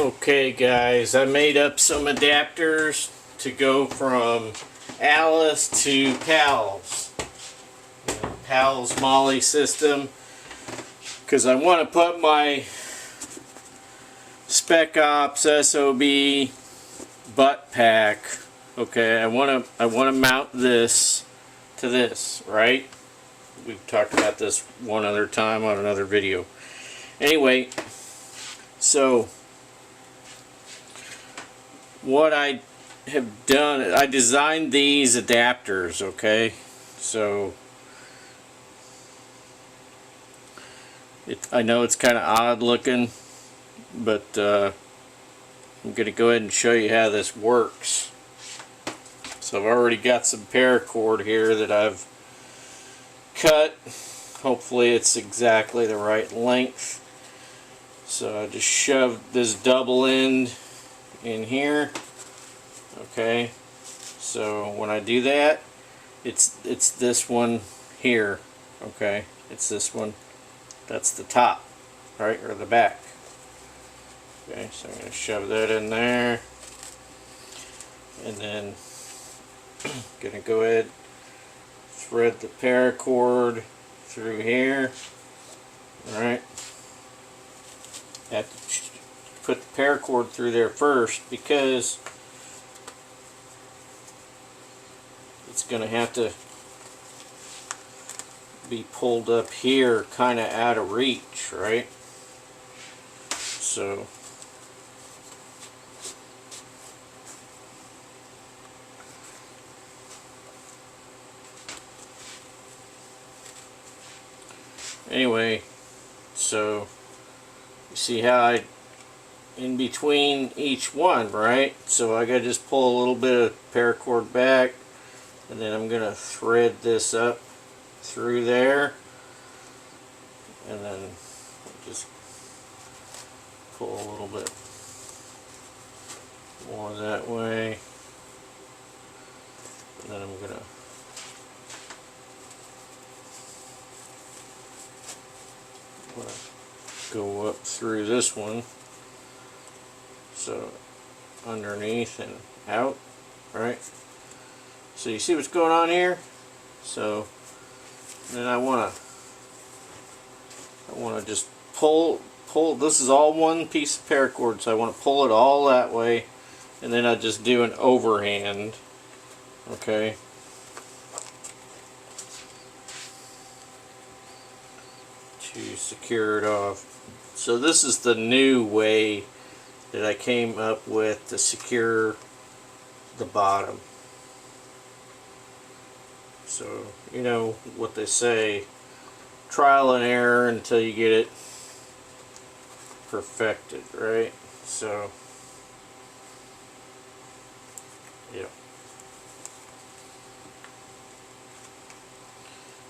Okay guys, I made up some adapters to go from Alice to PALS. PALS Molly system, because I want to put my Spec-Ops SOB butt pack. Okay, I want to mount this to this, right? We've talked about this one other time on another video. Anyway, so what I have done, I designed these adapters, okay? So I know it's kind of odd looking, but I'm going to go ahead and show you how this works. So I've already got some paracord here that I've cut. Hopefully it's exactly the right length. So I just shoved this double end in here. Okay, so when I do that, it's this one here. Okay, it's this one. That's the top, right, or the back. Okay, so I'm going to shove that in there, and then I'm going to go ahead, thread the paracord through here. All right, have to put the paracord through there first because it's going to have to be pulled up here, kind of out of reach, right? So anyway, so you see how I in between each one, right? So I gotta just pull a little bit of paracord back, and then I'm gonna thread this up through there, and then just pull a little bit more that way, and then I'm gonna go up through this one, so underneath and out, right? So you see what's going on here? So then I want to just pull. This is all one piece of paracord, so I want to pull it all that way, and then I just do an overhand. Okay. To secure it off. So this is the new way that I came up with to secure the bottom. So, you know what they say, trial and error until you get it perfected, right? So, yeah.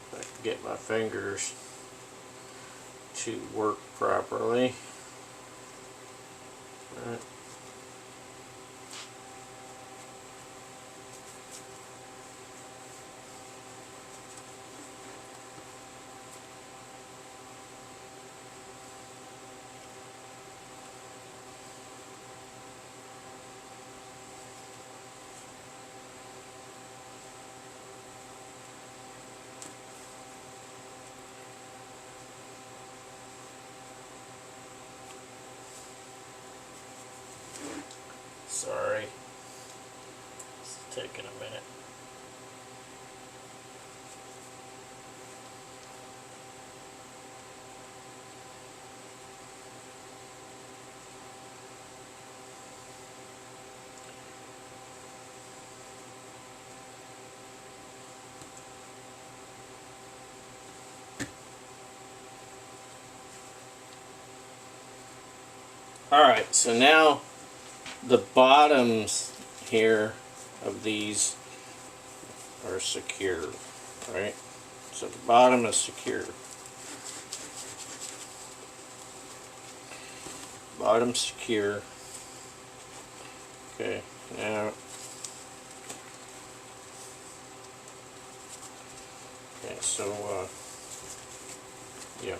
If I can get my fingers to work properly. Right. Sorry, it's taking a minute. Alright, so now the bottoms here of these are secure, right? So the bottom is secure. Bottom secure. Okay, now okay, so yeah.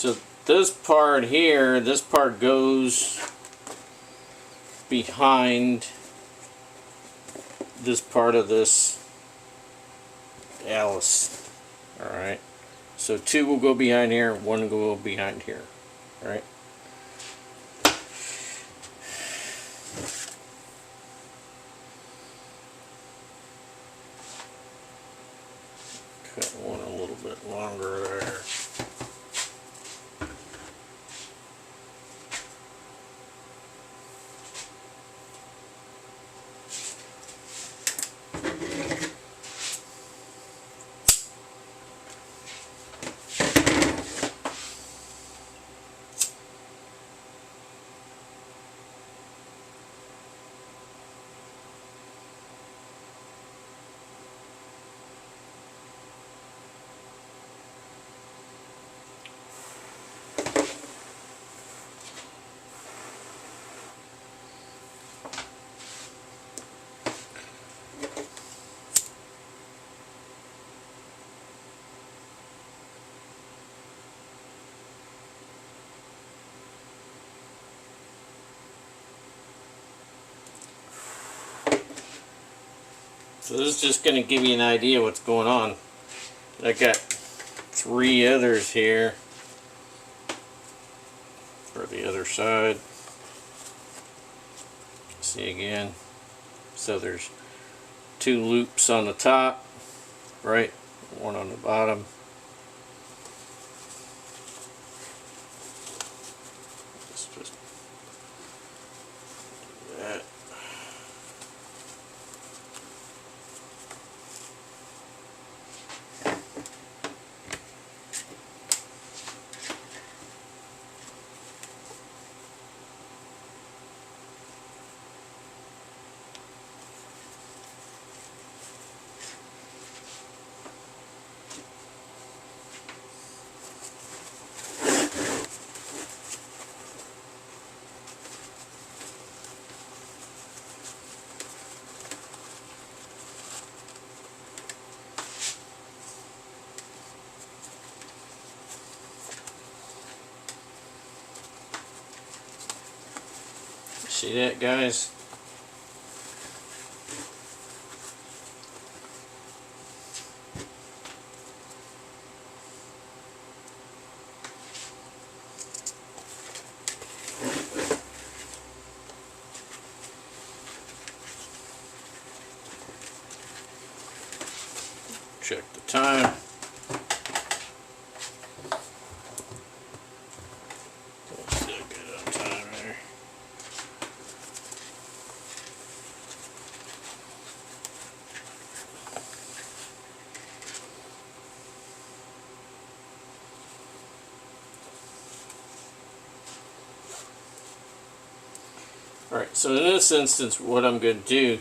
So this part here, this part goes behind this part of this Alice. Alright. So 2 will go behind here, 1 will go behind here. Alright. Cut one a little bit longer there. So this is just going to give you an idea what's going on. I got 3 others here for the other side. See again. So there's 2 loops on the top, right? 1 on the bottom. Let's just do that. See that, guys? Check the time. Still good on time there. Alright, so in this instance what I'm going to do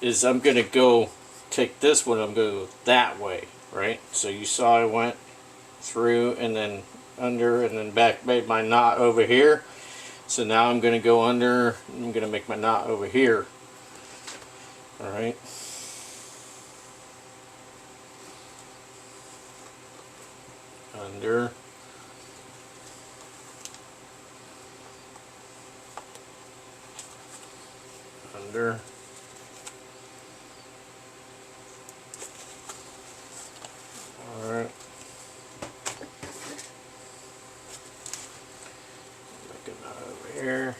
is I'm going to go take this one, I'm going to go that way, right? So you saw I went through and then under and then back, made my knot over here. So now I'm going to go under, I'm going to make my knot over here. Alright. Under. Under. Alright. Make a knot over here.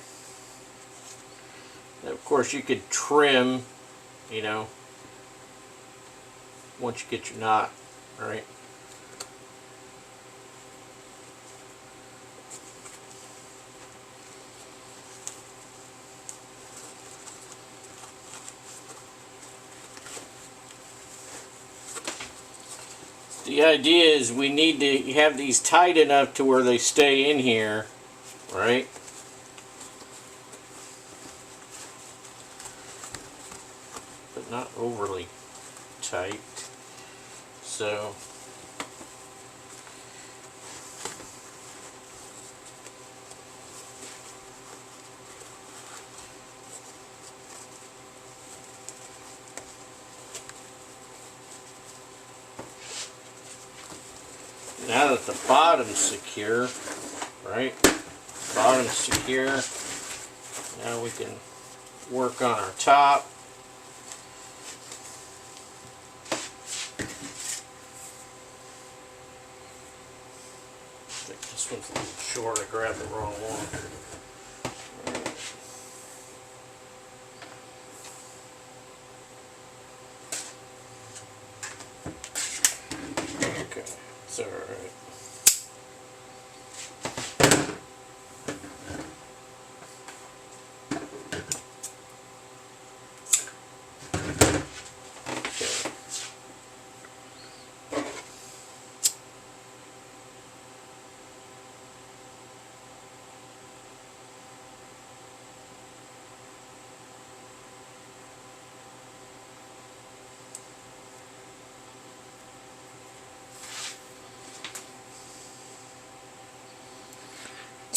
Now, of course you could trim, you know, once you get your knot, right? The idea is we need to have these tight enough to where they stay in here, right? But not overly tight. So now that the bottom's secure, right? Bottom's secure. Now we can work on our top. I think this one's a little short. I grabbed the wrong one. Okay, it's alright.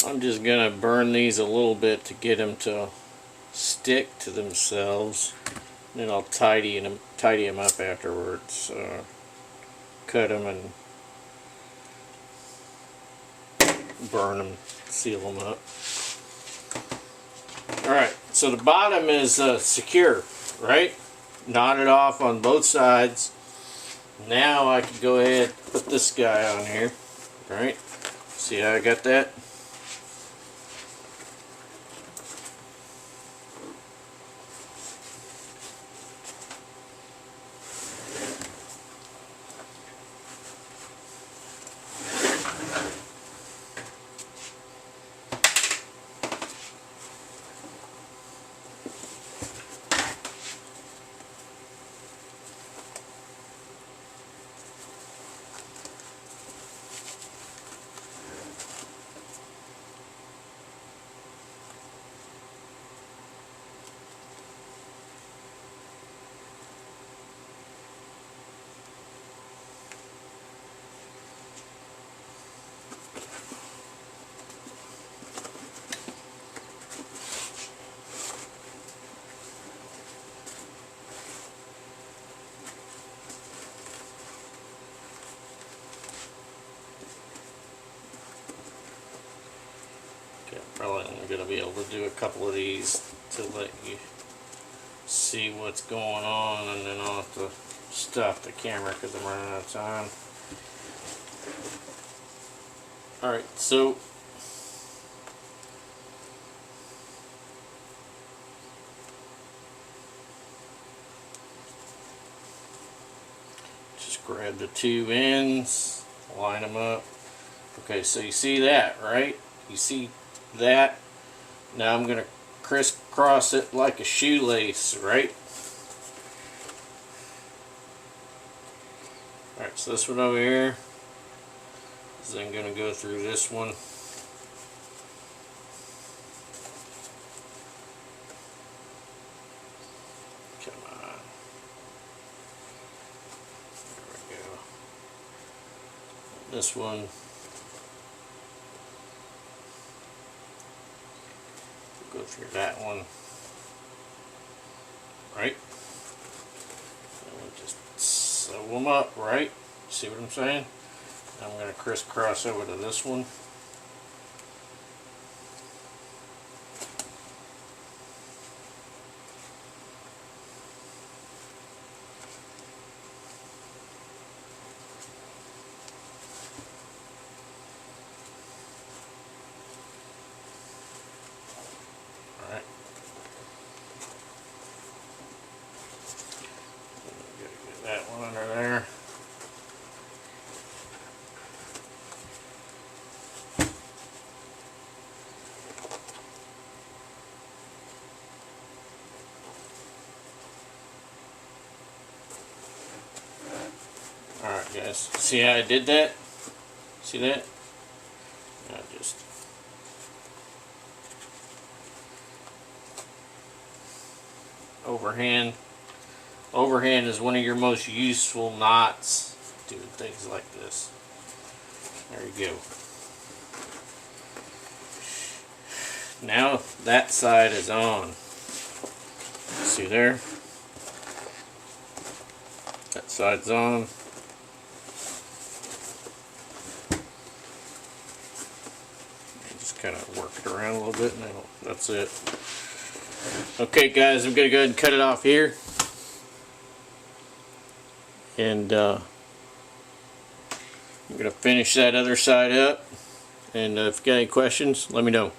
I'm just gonna burn these a little bit to get them to stick to themselves. Then I'll tidy them up afterwards. Cut them and burn them, seal them up. Alright, so the bottom is secure, right? Knotted off on both sides. Now I can go ahead and put this guy on here, right? See how I got that? Probably only going to be able to do a couple of these to let you see what's going on, and then I'll have to stop the camera because I'm running out of time. Alright, so just grab the two ends, line them up. Okay, so you see that, right? You see that? Now I'm going to crisscross it like a shoelace, right? Alright, so this one over here is then going to go through this one. Come on. There we go. This one. Go through that one, right? And we just sew them up, right? See what I'm saying? I'm going to crisscross over to this one. That one under there. Alright guys, see how I did that? See that? I just overhand. Overhand is one of your most useful knots doing things like this. There you go. Now that side is on. See there? That side's on. kind of work it around a little bit. No, that's it. Okay, guys, I'm gonna go ahead and cut it off here, and I'm gonna finish that other side up. And if you got any questions, let me know.